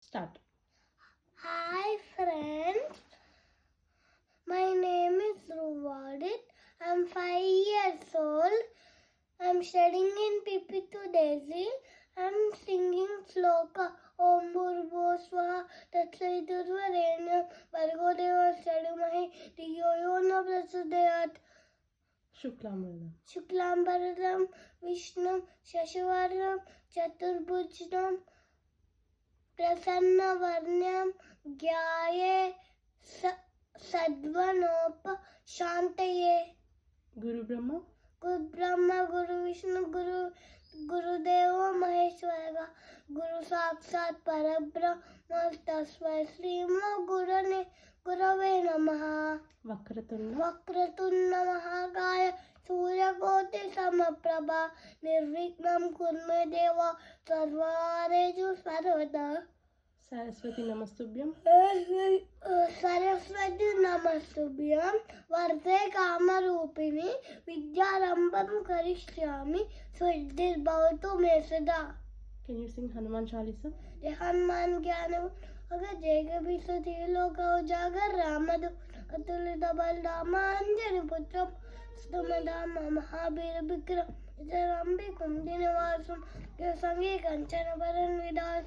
Start. Hi friends, my name is Ruvadit. I'm 5 years old. I'm studying in Pipitu Daisy. I'm singing Sloka Om Bhurbo Swaha Tatsaiturvarenyam Bhargo Deva Sadumahi Dhiyo Yo Na Prasudayat Shuklambaradam Vishnum Shashivarnam Chaturbhujnam प्रसन्नवर्ण्यं ज्ञाये सद्वनोप शांतये. गुरु ब्रह्मा गुरु विष्णु गुरुदेव महेश्वर गुरु साक्षात परब्रह्म तस्मै श्री गुरवे नमः. वक्रतुंड महाकाय सूर्यकोटि समप्रभा निर्विघ्नं कुरु मे देव सर्वकार्येषु सर्वदा. सरस्वती नमस्तुभ्यं. सरस्वती नमस्तुभ्यं वरदे कामरूपिणी विद्यारंभं करिष्यामि सिद्धिर्भवतु मे सदा. Can you sing Hanuman Chalisa? जय हनुमान ज्ञान अगर जय कबीर सती लोक उजागर रामदूत अतुलित बलधाम अंजनी पुत्र स्तुमधाम महावीर विक्रम जरंबी कुंदी निवासम के संगे कंचन वरण विदास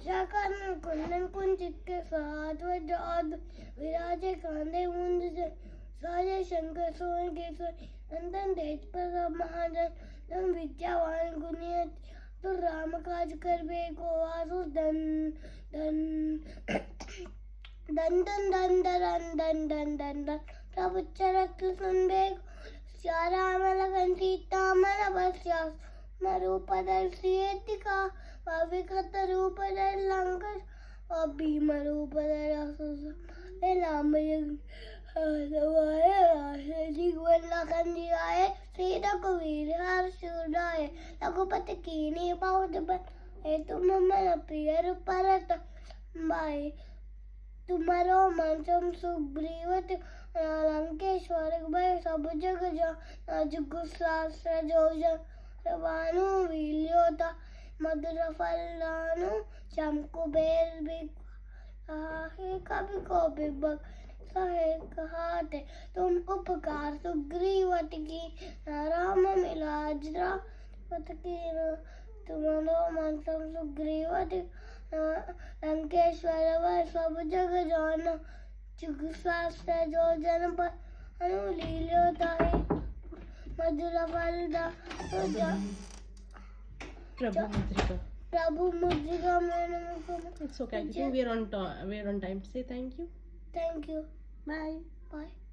शाकर्ण कुंदन कुंचित के साथ वज्राद विराजे कांधे मुंज से साजे शंकर सोन केसर नंदन तेज पर महाजन तम विद्यावान गुणियत तो राम काज कर बे को आसु धन धन धन धन धन धन धन धन धन धन प्रभु चरत सुन बे श्यारा लगन सीता मन बस्यास मरूपदर सीतिका पविखत रूपदर लंकर और भीम रूपदर असुस राम जीवन लगन जियाए सीता को वीर हर सुराए रघुपति कीनी बहुत बन तुम मन प्रिय परत बाई तुम्हारो मंचम सुग्रीवत लंकेश्वर भय सब जग जुगु सहस्र जोजन रवानु वील्योता मधुर फलानु चमकु बेर कभी को बिबक सहे कहते तुम उपकार सुग्रीवत की राम मिलाज रात की तुम्हारो मंचम सुग्रीवत लंकेश्वर वह सब जग जान जुग शास्त्र जो जन पर अनुलील्योता है मधुर फलदा प्रभु मुद्रिका मैंने It's okay. I think we're on time. Say thank you. Thank you. Bye. Bye.